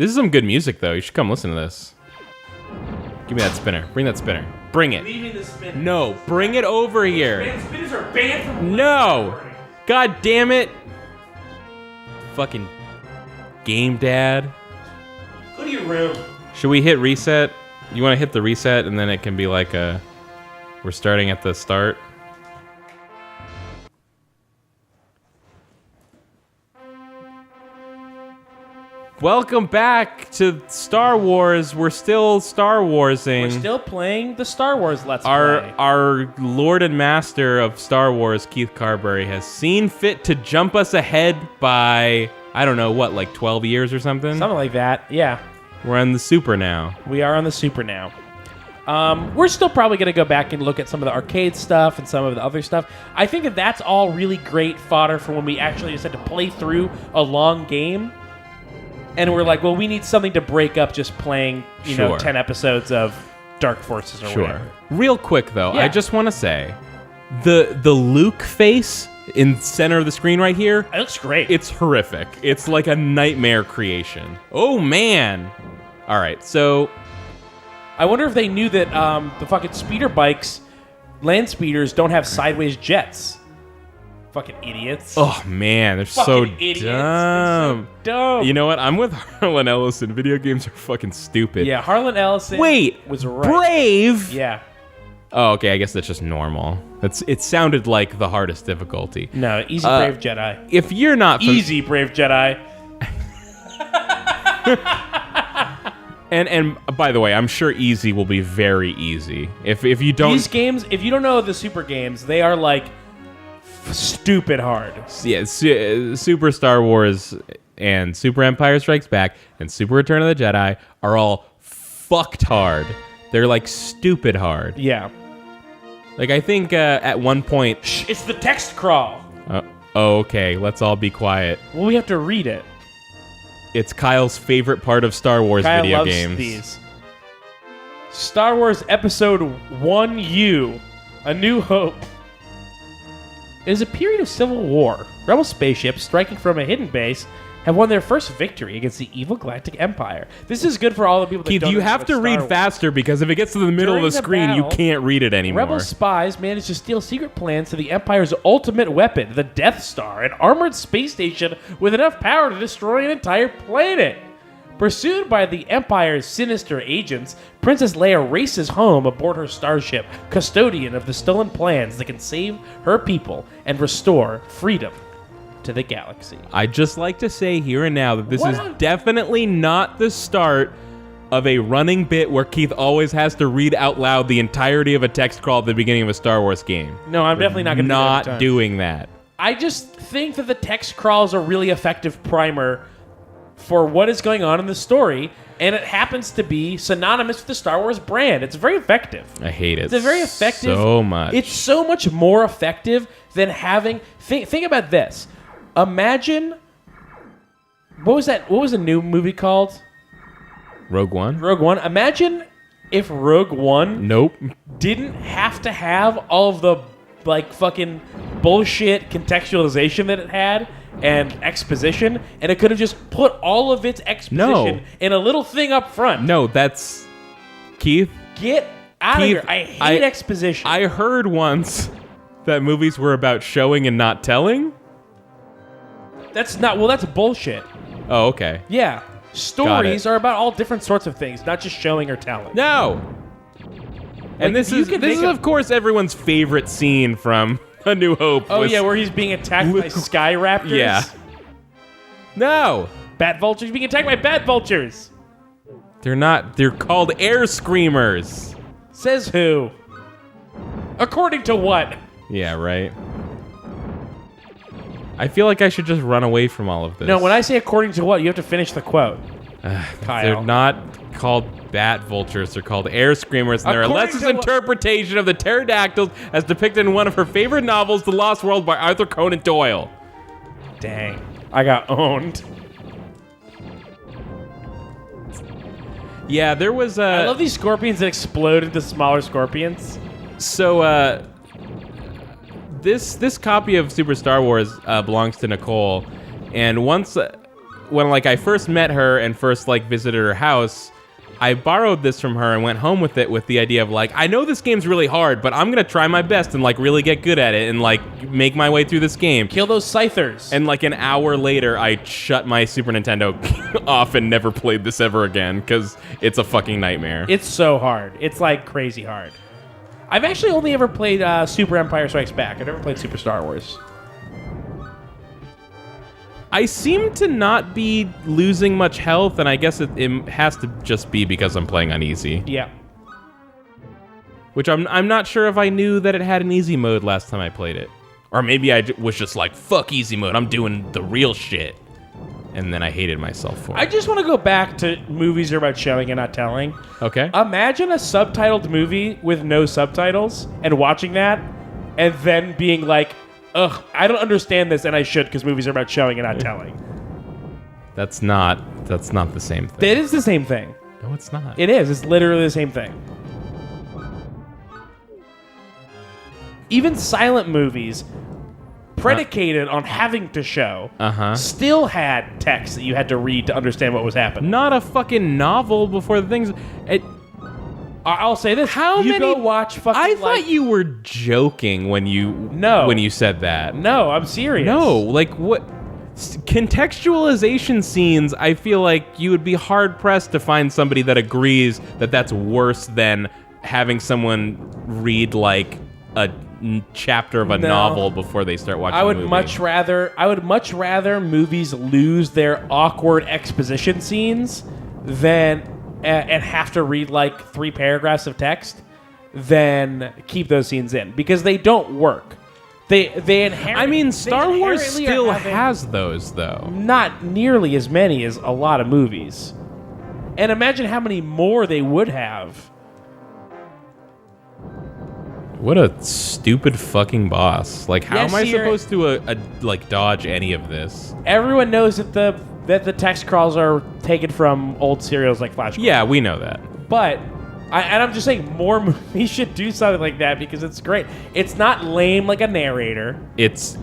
This is some good music, though. You should come listen to this. Give me that spinner. Bring that spinner. Bring it. Leave me the spinner. No, bring it over here. Spinners are banned from No! God damn it! Fucking game dad. Go to your room. Should we hit reset? You want to hit the reset, and then it can be like we're starting at the start? Welcome back to Star Wars. We're still Star Warsing. We're still playing the Star Wars Let's Play. Our Lord and Master of Star Wars, Keith Carberry, has seen fit to jump us ahead by, I don't know, what, like 12 years or something? Something like that, yeah. We're on the Super now. We are on the Super now. We're still probably going to go back and look at some of the arcade stuff and some of the other stuff. I think that that's all really great fodder for when we actually just had to play through a long game. And we're like, well, we need something to break up just playing, you know, 10 episodes of Dark Forces or whatever. Real quick, though, Yeah. I just want to say, the Luke face in center of the screen right here, It looks great. it's horrific. It's like a nightmare creation. Oh, man. All right, so I wonder if they knew that the fucking speeder bikes, land speeders, don't have sideways jets. Fucking idiots. oh, man, they're Fucking so idiots. They're dumb. so dumb. You know what? I'm with Harlan Ellison. Video games are fucking stupid. Yeah, Harlan Ellison Wait, was right. Brave? Yeah. Oh, okay, I guess that's just normal. It sounded like the hardest difficulty. No, easy Brave Jedi. If you're not... Easy Brave Jedi. And by the way, I'm sure easy will be very easy. If you don't... These games, if you don't know the Super games, they are like stupid hard. Yeah, Super Star Wars and Super Empire Strikes Back and Super Return of the Jedi are all fucked hard. They're like stupid hard. Yeah. Like I think at one point... Shh, it's the text crawl. Oh, okay, let's all be quiet. Well, we have to read it. It's Kyle's favorite part of Star Wars Kyle video loves games. these. Star Wars Episode 1U, A New Hope. It is a period of civil war. Rebel spaceships striking from a hidden base have won their first victory against the evil Galactic Empire. This is good for all the people that Keith, don't you have to understand read Star Wars. faster because if it gets to the middle During of the the screen, you battle, can't read it anymore. Rebel spies managed to steal secret plans to the Empire's ultimate weapon, the Death Star, an armored space station with enough power to destroy an entire planet. Pursued by the Empire's sinister agents, Princess Leia races home aboard her starship, custodian of the stolen plans that can save her people and restore freedom to the galaxy. I'd just like to say here and now that this What is on- definitely not the start of a running bit where Keith always has to read out loud the entirety of a text crawl at the beginning of a Star Wars game. No, I'm definitely not going to do that every time. doing that. I just think that the text crawl is a really effective primer for what is going on in the story, and it happens to be synonymous with the Star Wars brand. It's very effective. I hate it. It's a very effective. so much. It's so much more effective than having. Think about this. Imagine. What was that? What was the new movie called? Rogue One? Rogue One. Imagine if Rogue One Nope. didn't have to have all of the like fucking bullshit contextualization that it had and exposition, and it could have just put all of its exposition in a little thing up front. No, that's... Keith? Get out of Keith, here. I hate exposition. I heard once that movies were about showing and not telling. That's not, well, that's bullshit. Oh, okay. Yeah. Stories it. are about all different sorts of things, not just showing or telling. No! And this you is, can this is make a- of course, everyone's favorite scene from A New Hope. Oh, was- yeah, where he's being attacked by sky raptors. Yeah. No! Bat vultures being attacked by bat vultures. They're not. They're called air screamers. Says who? According to what? Yeah, right. I feel like I should just run away from all of this. No, when I say according to what, you have to finish the quote. Kyle. They're not called bat vultures. They're called air screamers, and they're According Alexa's to what- interpretation of the pterodactyls as depicted in one of her favorite novels, The Lost World by Arthur Conan Doyle. Dang. I got owned. Yeah, there was I love these scorpions that explode into smaller scorpions. So, this copy of Super Star Wars belongs to Nicole, and once like I first met her and first like visited her house, I borrowed this from her and went home with it with the idea of like, I know this game's really hard, but I'm gonna try my best and like really get good at it and like make my way through this game. Kill those scythers. And like an hour later, I shut my Super Nintendo off and never played this ever again because it's a fucking nightmare. It's so hard. It's like crazy hard. I've actually only ever played Super Empire Strikes Back. I've never played Super Star Wars. I seem to not be losing much health, and I guess it has to just be because I'm playing on easy. Yeah. Which I'm not sure if I knew that it had an easy mode last time I played it. Or maybe I was just like, fuck easy mode, I'm doing the real shit. And then I hated myself for it. I just want to go back to movies are about showing and not telling. Okay. Imagine a subtitled movie with no subtitles and watching that and then being like, ugh, I don't understand this and I should because movies are about showing and not telling. That's not the same thing. It is the same thing. No, it's not. It is. It's literally the same thing. Even silent movies predicated on having to show still had text that you had to read to understand what was happening. Not a fucking novel before the things... I'll say this. How you many... go watch fucking... I thought you were joking when you said that. No, I'm serious. No, like what... Contextualization scenes, I feel like you would be hard-pressed to find somebody that agrees that that's worse than having someone read, like, a chapter of a novel before they start watching I would a movie. much rather movies lose their awkward exposition scenes than and have to read like 3 paragraphs of text than keep those scenes in because they don't work. They inherently... I mean, Star Wars inherently still has those, though. Not nearly as many as a lot of movies. And imagine how many more they would have. What a stupid fucking boss. Like, how am I Sierra, supposed to, like, dodge any of this? Everyone knows that the text crawls are taken from old serials like Flash. Yeah, we know that. But, I'm just saying, more movies should do something like that because it's great. It's not lame like a narrator. It's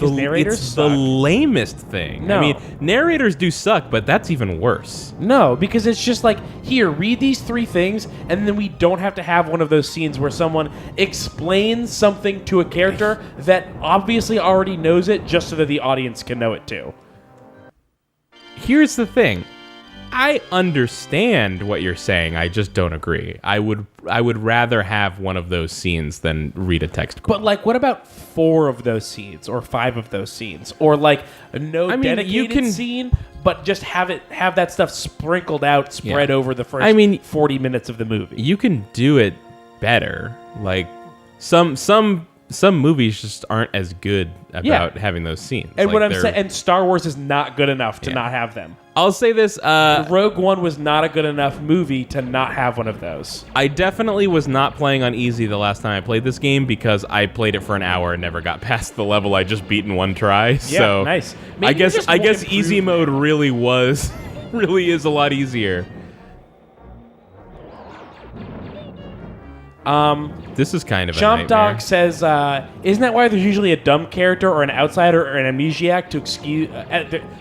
narrators the suck. lamest thing. No. I mean, narrators do suck, but that's even worse. No, because it's just like, here, read these 3 things, and then we don't have to have one of those scenes where someone explains something to a character that obviously already knows it just so that the audience can know it too. Here's the thing. I understand what you're saying. I just don't agree. I would rather have one of those scenes than read a text quote. But like, what about 4 of those scenes or 5 of those scenes, or like dedicated scene, but just have that stuff sprinkled out, spread over the first 40 minutes of the movie? You can do it better. Like some movies just aren't as good about having those scenes. And like, what I'm saying, and Star Wars is not good enough to not have them. I'll say this. Rogue One was not a good enough movie to not have one of those. I definitely was not playing on easy the last time I played this game because I played it for an hour and never got past the level I just beat in one try. Yeah, so nice. I guess easy mode really is a lot easier. This is kind of Chomp a nightmare. Dog says, isn't that why there's usually a dumb character or an outsider or an amnesiac to excuse,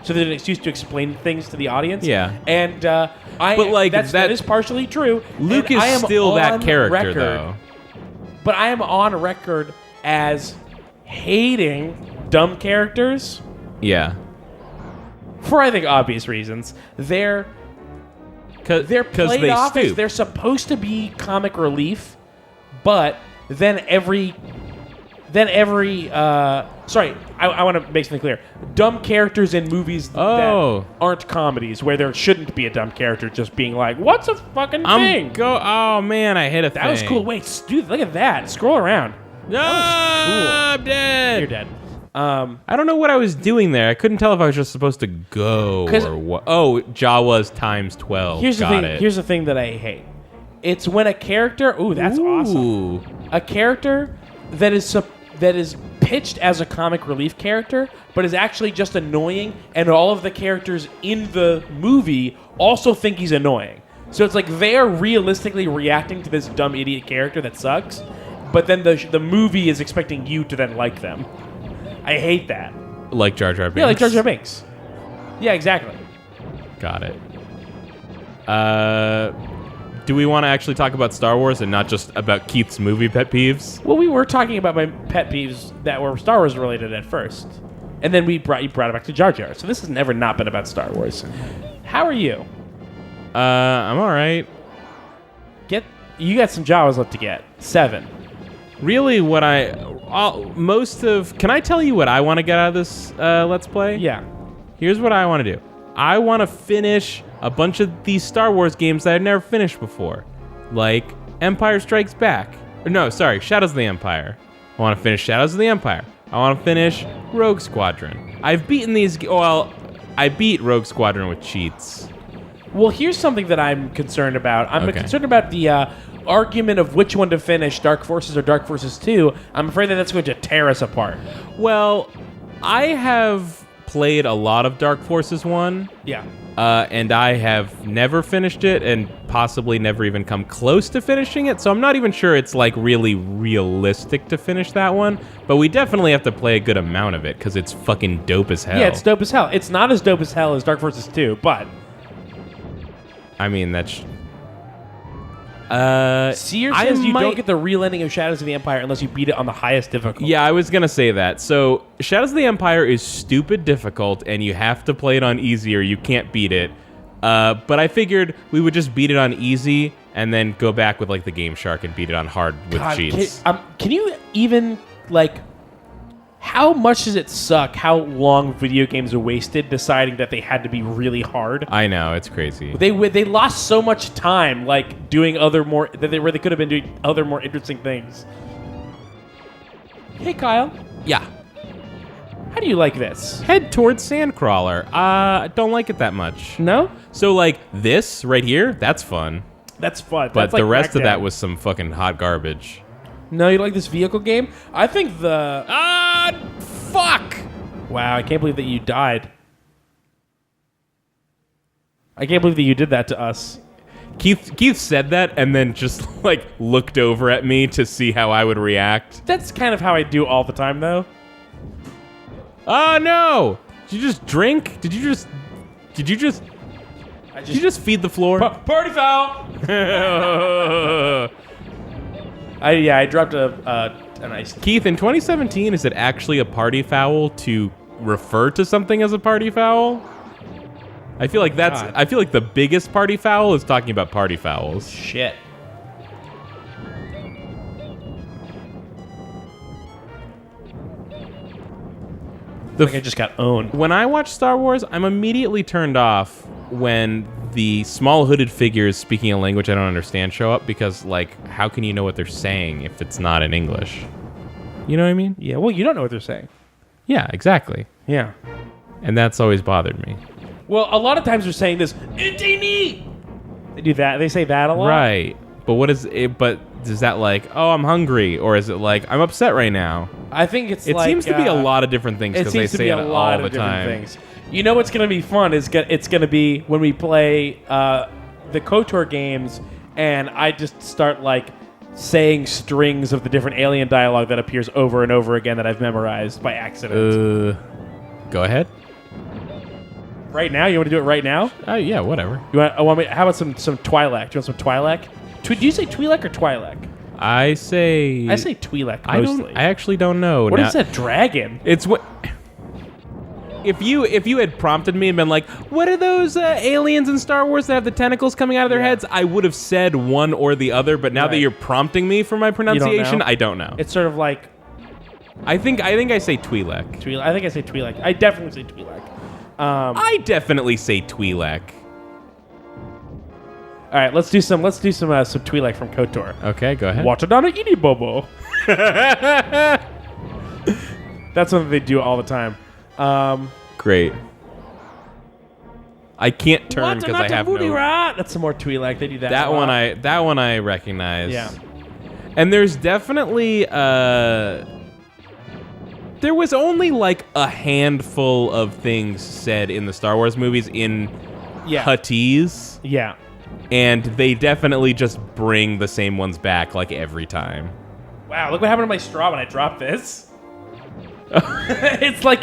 so there's an excuse to explain things to the audience? Yeah. And that is partially true. Luke and is still that character, though. But I am on record as hating dumb characters. Yeah. For, I think, obvious reasons. They're played off as they're supposed to be comic relief, but then I want to make something clear. Dumb characters in movies that aren't comedies, where there shouldn't be a dumb character just being like, what's a fucking thing? Oh, man, I hit a thing. That was cool. Wait, dude, look at that. Scroll around. No, I'm dead. You're dead. I don't know what I was doing there. I couldn't tell if I was just supposed to go or what. Oh, Jawa's times 12. Here's the thing that I hate. It's when a character... Ooh, that's awesome. A character that is pitched as a comic relief character, but is actually just annoying, and all of the characters in the movie also think he's annoying. So it's like they are realistically reacting to this dumb idiot character that sucks, but then the movie is expecting you to then like them. I hate that. Like Jar Jar Binks? Yeah, like Jar Jar Binks. Yeah, exactly. Got it. Do we want to actually talk about Star Wars and not just about Keith's movie pet peeves? Well, we were talking about my pet peeves that were Star Wars related at first, and then you brought it back to Jar Jar. So this has never not been about Star Wars. How are you? I'm all right. You got some Jawas left to get. 7. Really, can I tell you what I want to get out of this Let's Play? Yeah. Here's what I want to do. I want to finish a bunch of these Star Wars games that I've never finished before. Like Empire Strikes Back. Or no, sorry, Shadows of the Empire. I want to finish Shadows of the Empire. I want to finish Rogue Squadron. I've beaten these... Well, I beat Rogue Squadron with cheats. Well, here's something that I'm concerned about. I'm Okay. concerned about the argument of which one to finish, Dark Forces or Dark Forces 2. I'm afraid that that's going to tear us apart. Well, I have played a lot of Dark Forces 1. Yeah. And I have never finished it and possibly never even come close to finishing it. So I'm not even sure it's like really realistic to finish that one. But we definitely have to play a good amount of it because it's fucking dope as hell. Yeah, it's dope as hell. It's not as dope as hell as Dark Forces 2, but... I mean, that's... Seer says you don't get the real ending of Shadows of the Empire unless you beat it on the highest difficulty. Yeah, I was going to say that. So Shadows of the Empire is stupid difficult, and you have to play it on easy or you can't beat it. But I figured we would just beat it on easy and then go back with like the Game Shark and beat it on hard with cheats. Can you even, like... How much does it suck how long video games are wasted deciding that they had to be really hard? I know, it's crazy. They lost so much time, like, doing where they could have been doing other more interesting things. Hey, Kyle. Yeah. How do you like this? Head towards Sandcrawler. I don't like it that much. No? So, like, this right here, that's fun. That's fun. But That's like the rest of Crackdown. that was some fucking hot garbage. No, you like this vehicle game? I think the... Fuck! Wow, I can't believe that you died. I can't believe that you did that to us. Keith said that and then just, like, looked over at me to see how I would react. That's kind of how I do all the time, though. Oh, no! Did you just drink? Did you just feed the floor? Party foul! I dropped a nice... Keith, in 2017, is it actually a party foul to refer to something as a party foul? I feel like the biggest party foul is talking about party fouls. Shit. I just got owned. When I watch Star Wars, I'm immediately turned off when the small hooded figures speaking a language I don't understand show up because, like, how can you know what they're saying if it's not in English? You know what I mean? Yeah, well, you don't know what they're saying. Yeah, exactly. Yeah. And that's always bothered me. Well, a lot of times they're saying this, They do that. They say that a lot. Right. But what is it? But is that like, oh, I'm hungry? Or is it like, I'm upset right now? I think it seems to be a lot of different things because they say it all the time. Things. You know what's going to be fun is it's going to be when we play the KOTOR games and I just start like saying strings of the different alien dialogue that appears over and over again that I've memorized by accident. Go ahead. Right now? You want to do it right now? Yeah, whatever. How about some Twi'lek? Do you want some Twi'lek? Do you say Twi'lek or Twi'lek? I say Twi'lek mostly. I actually don't know. What is that dragon? It's what. If you had prompted me and been like, what are those aliens in Star Wars that have the tentacles coming out of their heads? I would have said one or the other, but now that you're prompting me for my pronunciation, I don't know. It's sort of like... I think I say Twi'lek. I think I say Twi'lek. I definitely say Twi'lek. I definitely say Twi'lek. All right, let's do some Twi'lek from KOTOR. Okay, go ahead. Watadana Ini Bobo. That's something they do all the time. Great. I can't turn because I have no... That's some more Twi'lek. They do that. That one I recognize. Yeah. And there's definitely there was only like a handful of things said in the Star Wars movies in Huttese. Yeah. And they definitely just bring the same ones back like every time. Wow, look what happened to my straw when I dropped this. It's like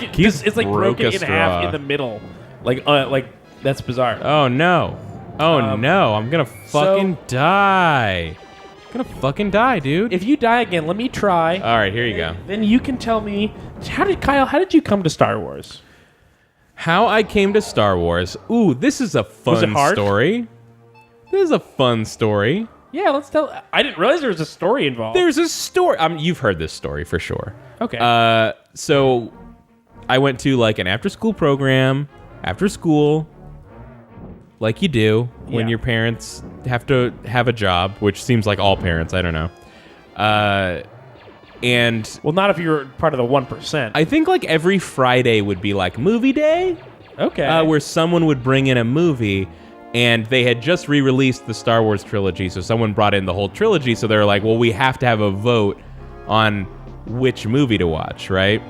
broken in half in the middle. Like that's bizarre. Oh no. Oh no. I'm gonna fucking die. I'm gonna fucking die, dude. If you die again, let me try. All right, here you go. Then you can tell me how did you come to Star Wars? How I came to Star Wars. Ooh, this is a fun story. This is a fun story. Yeah, let's tell. I didn't realize there was a story involved. There's a story. You've heard this story for sure. Okay. So I went to like an after-school program after school, like you do when your parents have to have a job, which seems like all parents. I don't know. And well, not if you're part of the 1%. I think like every Friday would be like movie day. Okay. Where someone would bring in a movie. And they had just re-released the Star Wars trilogy, so someone brought in the whole trilogy, so they were like, well, we have to have a vote on which movie to watch, right?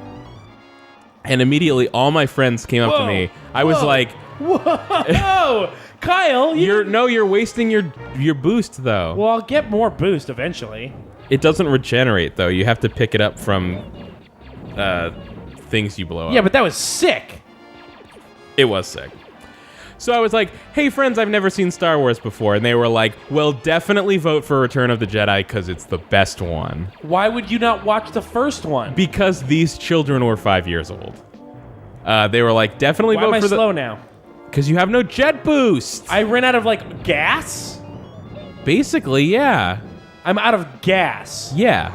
And immediately all my friends came up to me. I was like... Whoa! Kyle, you're wasting your boost, though. Well, I'll get more boost eventually. It doesn't regenerate, though. You have to pick it up from things you blow up. Yeah, but that was sick. It was sick. So I was like, hey, friends, I've never seen Star Wars before. And they were like, well, definitely vote for Return of the Jedi because it's the best one. Why would you not watch the first one? Because these children were 5 years old. They were like, definitely vote for the... Why am I slow now? Because you have no jet boost. I ran out of, like, gas? Basically, yeah. I'm out of gas. Yeah.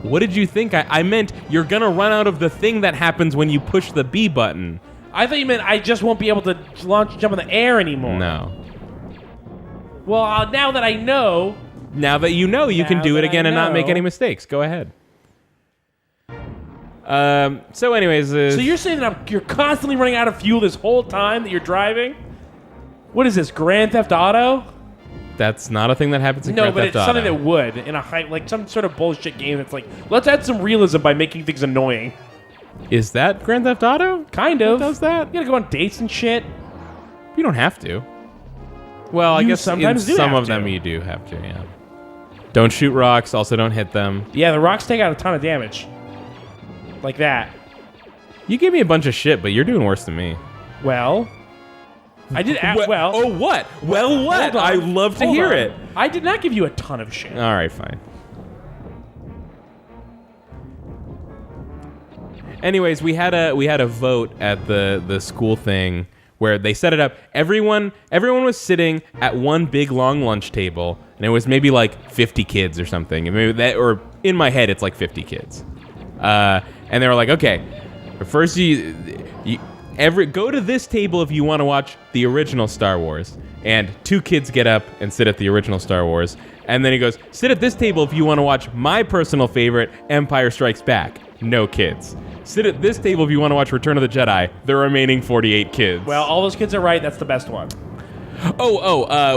What did you think? I meant you're going to run out of the thing that happens when you push the B button. I thought you meant I just won't be able to jump in the air anymore. No. Well, now that I know... Now that you know, you can do it again and not make any mistakes. Go ahead. So anyways... so you're saying that you're constantly running out of fuel this whole time that you're driving? What is this, Grand Theft Auto? That's not a thing that happens in Grand Theft Auto. No, but it's something that would in a like some sort of bullshit game that's like, let's add some realism by making things annoying. Is that Grand Theft Auto? Kind of. What does that? You gotta go on dates and shit. You don't have to. Well, I guess sometimes in some of them you do have to, yeah. Don't shoot rocks, also don't hit them. Yeah, the rocks take out a ton of damage. Like that. You gave me a bunch of shit, but you're doing worse than me. Well... I did well. Oh, what? Well, what? I love to hear it. I did not give you a ton of shit. All right, fine. Anyways, we had a vote at the school thing where they set it up. Everyone was sitting at one big long lunch table, and it was maybe like 50 kids or something. And maybe that, or in my head, it's like 50 kids. And they were like, okay, first you go to this table if you want to watch the original Star Wars. And 2 kids get up and sit at the original Star Wars. And then he goes, sit at this table if you want to watch my personal favorite, Empire Strikes Back. No kids. Sit at this table if you want to watch Return of the Jedi. The remaining 48 kids. Well, all those kids are right. That's the best one.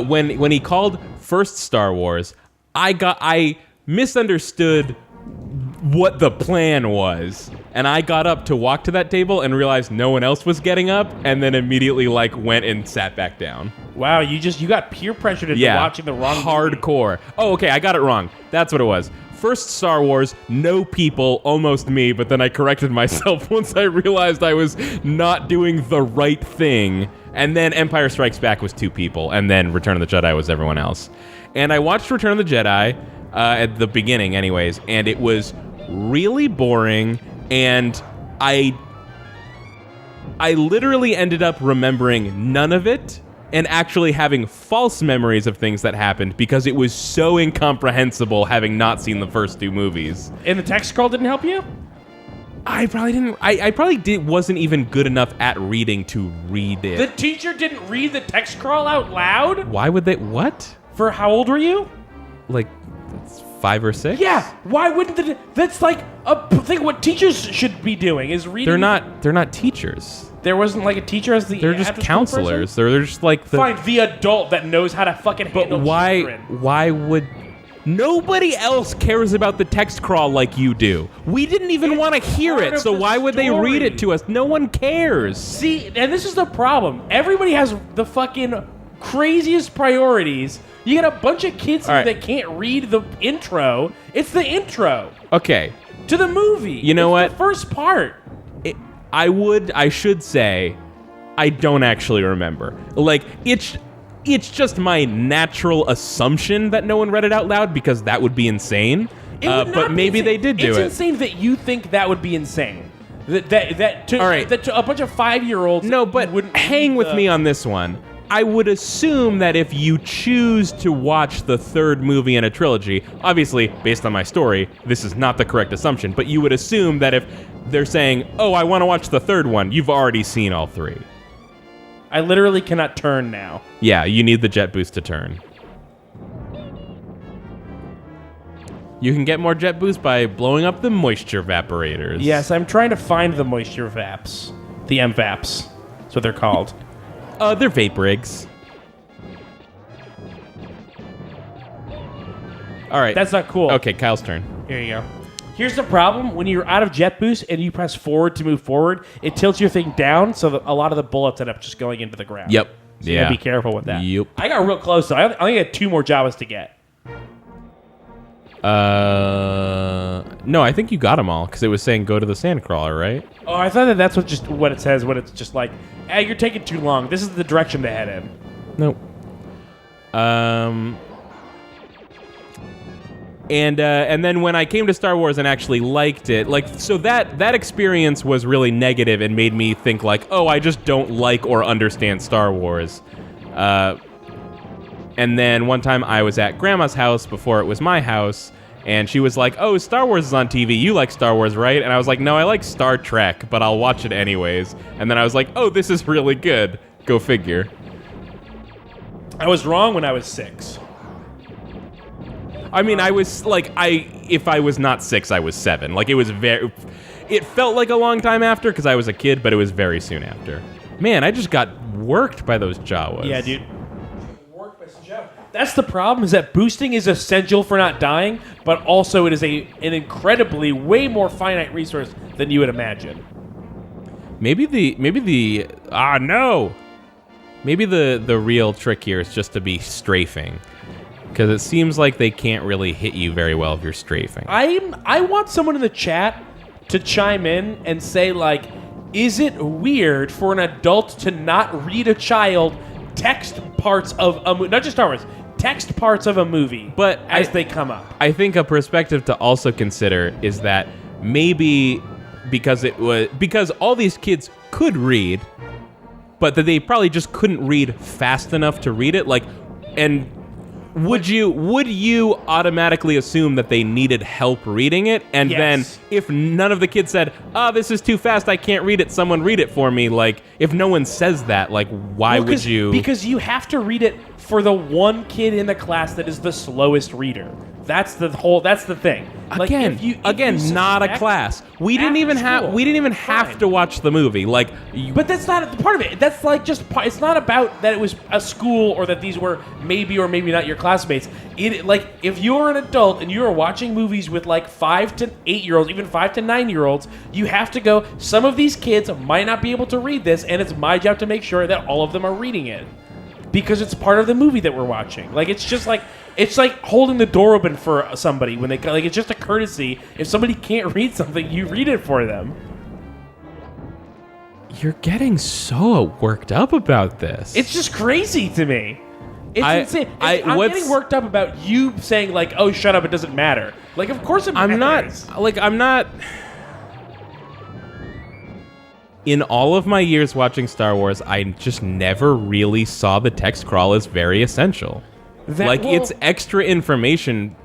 When he called first Star Wars, I misunderstood what the plan was, and I got up to walk to that table and realized no one else was getting up, and then immediately went and sat back down. Wow, you got peer pressured into watching the wrong hardcore movie. Oh, okay, I got it wrong. That's what it was. First Star Wars, no people, almost me, but then I corrected myself once I realized I was not doing the right thing. And then Empire Strikes Back was 2 people, and then Return of the Jedi was everyone else. And I watched Return of the Jedi at the beginning anyways, and it was really boring, and I literally ended up remembering none of it and actually having false memories of things that happened because it was so incomprehensible having not seen the first 2 movies. And the text scroll didn't help you? I probably didn't. I probably wasn't even good enough at reading to read it. The teacher didn't read the text scroll out loud? Why would they? What? For how old were you? Like 5 or 6? Yeah. Why wouldn't that's like a thing what teachers should be doing is reading. They're not teachers. There wasn't like a teacher as the They're just counselors. They're just like the... Fine, the adult that knows how to fucking handle children. Why would... Nobody else cares about the text crawl like you do. We didn't even want to hear it, so why would they read it to us? No one cares. See, and this is the problem. Everybody has the fucking craziest priorities. You get a bunch of kids here that can't read the intro. It's the intro. Okay. To the movie. You know what? The first part. I should say I don't actually remember. Like, it's just my natural assumption that no one read it out loud because that would be insane. But maybe they did do it. It's insane that you think that would be insane. That to a bunch of 5-year-olds. No, but wouldn't hang with me on this one. I would assume that if you choose to watch the third movie in a trilogy, obviously, based on my story, this is not the correct assumption, but you would assume that if they're saying, oh, I want to watch the third one, you've already seen all 3. I literally cannot turn now. Yeah, you need the jet boost to turn. You can get more jet boost by blowing up the moisture evaporators. Yes, I'm trying to find the moisture vaps. The MVAPs. That's what they're called. They're vapor eggs. All right. That's not cool. Okay, Kyle's turn. Here you go. Here's the problem. When you're out of jet boost and you press forward to move forward, it tilts your thing down, so that a lot of the bullets end up just going into the ground. Yep. So you gotta be careful with that. Yep. I got real close, though. I only had 2 more Jawas to get. No, I think you got them all, because it was saying go to the sandcrawler, right? Oh, I thought that's what it says, when it's just like, hey, you're taking too long. This is the direction to head in. Nope. And then when I came to Star Wars and actually liked it, like, so that experience was really negative and made me think like, oh, I just don't like or understand Star Wars. And then one time I was at Grandma's house before it was my house, and she was like, oh, Star Wars is on TV. You like Star Wars, right? And I was like, no, I like Star Trek, but I'll watch it anyways. And then I was like, oh, this is really good. Go figure. I was wrong when I was 6. I mean, I was like, if I was not 6, I was 7. Like, it felt like a long time after because I was a kid, but it was very soon after. Man, I just got worked by those Jawas. Yeah, dude. That's the problem, is that boosting is essential for not dying, but also it is an incredibly way more finite resource than you would imagine. Maybe the real trick here is just to be strafing. Because it seems like they can't really hit you very well if you're strafing. I want someone in the chat to chime in and say, like, is it weird for an adult to not read a child text parts of a movie, not just Star Wars, text parts of a movie, but as they come up? I think a perspective to also consider is that maybe because all these kids could read, but that they probably just couldn't read fast enough to read it, like, and would you automatically assume that they needed help reading it? And yes. Then if none of the kids said, oh, this is too fast, I can't read it, someone read it for me, like, if no one says that, like, why would you? Because you have to read it for the one kid in the class that is the slowest reader. That's the thing. Again, if not a class. We didn't even have to watch the movie. Like, but that's not part of it. That's like just it's not about that it was a school or that these were maybe or maybe not your classmates. Like, if you're an adult and you are watching movies with like 5 to 8-year-olds, even 5 to 9-year-olds, you have to go, some of these kids might not be able to read this, and it's my job to make sure that all of them are reading it. Because it's part of the movie that we're watching. Like, it's just like, it's like holding the door open for somebody when they, like, it's just a courtesy. If somebody can't read something, you read it for them. You're getting so worked up about this. It's just crazy to me. It's insane. I'm getting worked up about you saying, like, oh, shut up, it doesn't matter. Like, of course it matters. I'm not... In all of my years watching Star Wars, I just never really saw the text crawl as very essential. It's extra information,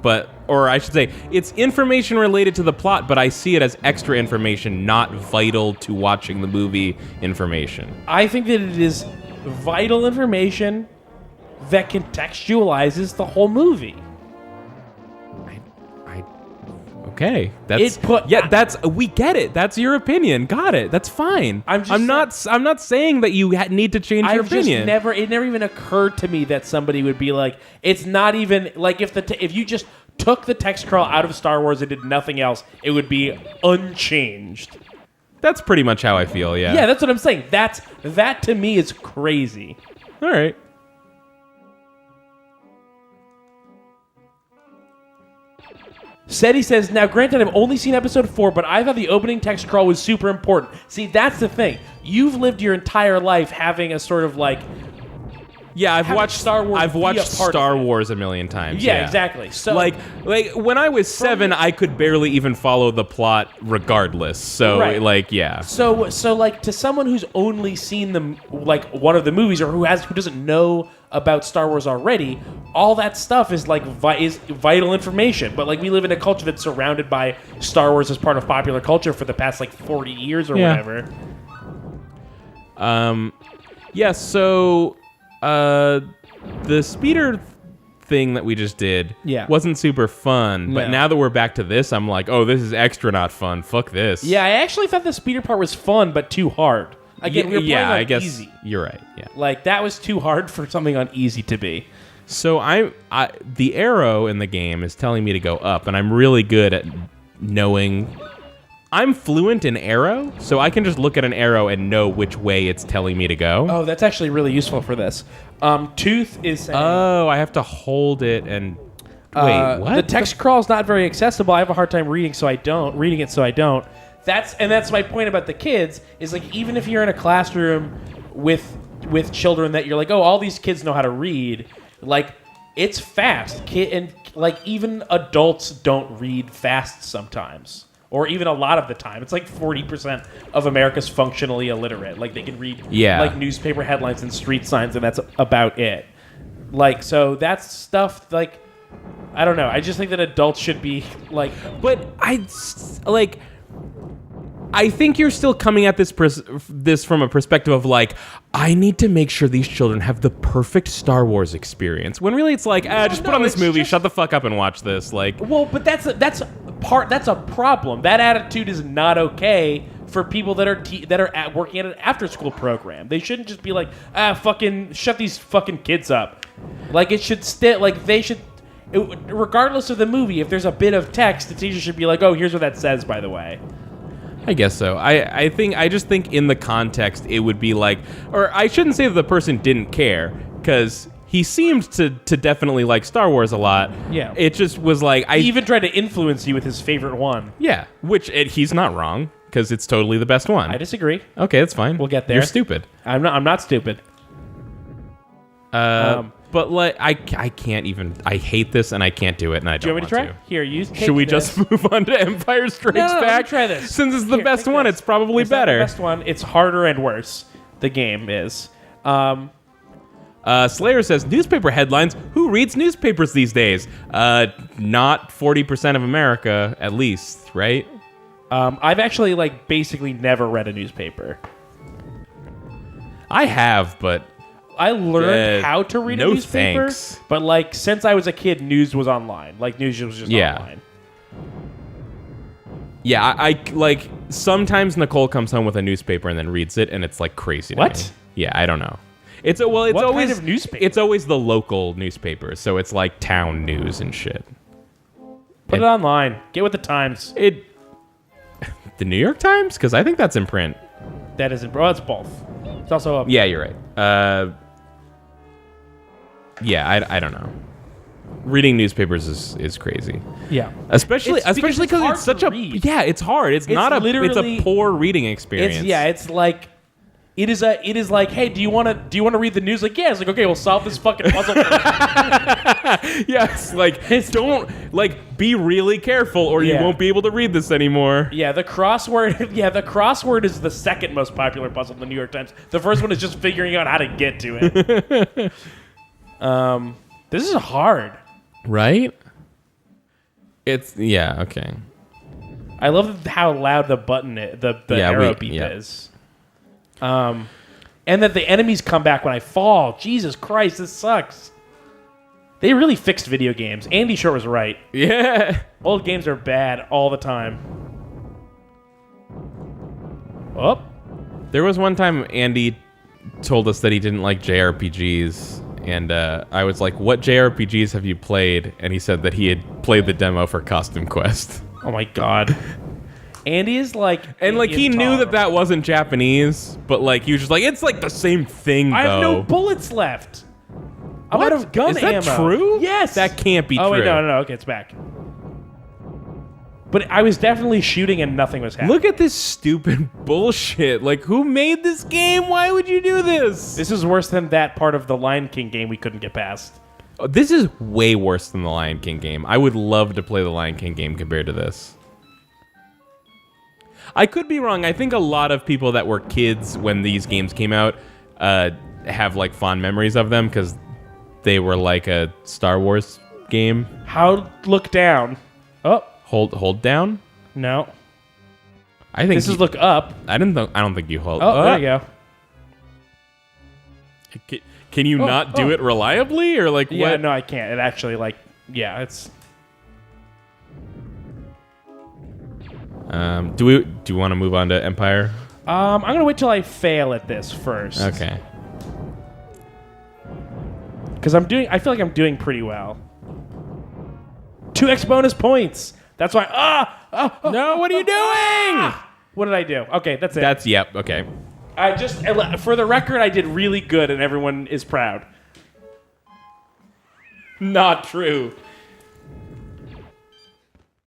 or I should say, it's information related to the plot, but I see it as extra information, not vital to watching the movie information. I think that it is vital information that contextualizes the whole movie. Okay, we get it. That's your opinion. Got it. That's fine. I'm not saying that you need to change your opinion. It never even occurred to me that somebody would be like, it's not even like if you just took the text crawl out of Star Wars and did nothing else, it would be unchanged. That's pretty much how I feel. Yeah. Yeah, that's what I'm saying. That to me is crazy. All right. Seti says, now granted, I've only seen episode 4, but I thought the opening text crawl was super important. See, that's the thing. You've lived your entire life having a sort of like... Yeah, I've watched Star Wars. I've watched Star of it. Wars a million times. Yeah, exactly. So like when I was 7, I could barely even follow the plot regardless. So Right. like yeah. So like to someone who's only seen them like one of the movies or who doesn't know about Star Wars already, all that stuff is like is vital information. But like we live in a culture that's surrounded by Star Wars as part of popular culture for the past like 40 years or whatever. Yeah, so the speeder thing that we just did wasn't super fun, but now that we're back to this, I'm like, oh, this is extra not fun. Fuck this. Yeah, I actually thought the speeder part was fun, but too hard. Again, we were playing on I guess easy. You're right. Yeah. Like that was too hard for something on easy to be. So the arrow in the game is telling me to go up, and I'm really good at knowing. I'm fluent in arrow, so I can just look at an arrow and know which way it's telling me to go. Oh, that's actually really useful for this. Tooth is saying... Oh, I have to hold it and... Wait, what? The text crawl is not very accessible. I have a hard time reading it, so I don't. That's my point about the kids, is like even if you're in a classroom with children that you're like, oh, all these kids know how to read, like it's fast. And like even adults don't read fast sometimes. Or even a lot of the time. It's like 40% of America's functionally illiterate. Like, they can read, like, newspaper headlines and street signs, and that's about it. Like, so that's stuff, like, I don't know. I just think that adults should be, like... But I think you're still coming at this from a perspective of, like, I need to make sure these children have the perfect Star Wars experience. When really it's like, just put on this movie, shut the fuck up and watch this. Like, well, but that's a problem. That attitude is not okay for people that are working at an after-school program. They shouldn't just be like, fucking shut these fucking kids up. Like, it should they should... regardless of the movie, if there's a bit of text, the teacher should be like, oh, here's what that says, by the way. I guess so. I just think in the context it would be like, or I shouldn't say that the person didn't care, because he seemed to definitely like Star Wars a lot. Yeah. It just was like... He even tried to influence you with his favorite one. Yeah, which he's not wrong, because it's totally the best one. I disagree. Okay, that's fine. We'll get there. You're stupid. I'm not stupid. But like, I can't even... I hate this, and I can't do it, and I don't want to. Do you want me to try? Here, use Should we just move on to Empire Strikes Back? Let me try this. Since it's the best one, it's probably better. It's not the best one. It's harder and worse. The game is. Slayer says, newspaper headlines? Who reads newspapers these days? Not 40% of America, at least, right? I've actually, like, basically never read a newspaper. I have, but... I learned how to read a newspaper, thanks. But, like, since I was a kid, news was online. Like, news was just online. Yeah, I like, sometimes Nicole comes home with a newspaper and then reads it, and it's, like, crazy to me. Yeah, I don't know. It's always kind of newspaper? It's always the local newspaper, so it's like town news and shit. Put it online. Get with the times. The New York Times? Because I think that's in print. That isn't, bro. It's both. It's also Yeah, you're right. Yeah, I don't know. Reading newspapers is crazy. Yeah, especially because it's such a it's hard. It's not a it's a poor reading experience. It's like. It is like, hey, do you want to read the news? Like, yeah. It's like, okay, we'll solve this fucking puzzle. Yes, like, don't, like, be really careful or you won't be able to read this anymore. Yeah, the crossword is the second most popular puzzle in the New York Times. The first one is just figuring out how to get to it. This is hard. Right? Okay. I love how loud the button the arrow beep is. And that the enemies come back when I fall. Jesus Christ, this sucks. They really fixed video games. Andy Short was right. Yeah. Old games are bad all the time. Oh. There was one time Andy told us that he didn't like JRPGs, and I was like, what JRPGs have you played? And he said that he had played the demo for Costume Quest. Oh my god. Andy is like... And like he knew that wasn't Japanese, but like he was just like, it's like the same thing, though. I have no bullets left. I'm out of gun ammo. Is that true? Yes. That can't be true. Oh, wait, no. Okay, it's back. But I was definitely shooting and nothing was happening. Look at this stupid bullshit. Like, who made this game? Why would you do this? This is worse than that part of the Lion King game we couldn't get past. Oh, this is way worse than the Lion King game. I would love to play the Lion King game compared to this. I could be wrong. I think a lot of people that were kids when these games came out have like fond memories of them because they were like a Star Wars game. How look down? Oh, Hold down? no. I think This is look up. I don't think you hold. Oh, there you go. Can you not do it reliably or like Yeah, what? no, I can't. It actually it's. Do you want to move on to Empire? I'm gonna wait till I fail at this first. Okay. Because I feel like I'm doing pretty well. 2x bonus points. That's why. No, what are you doing? What did I do? Okay, that's it. Yep. Okay. I just, for the record, I did really good, and everyone is proud. Not true.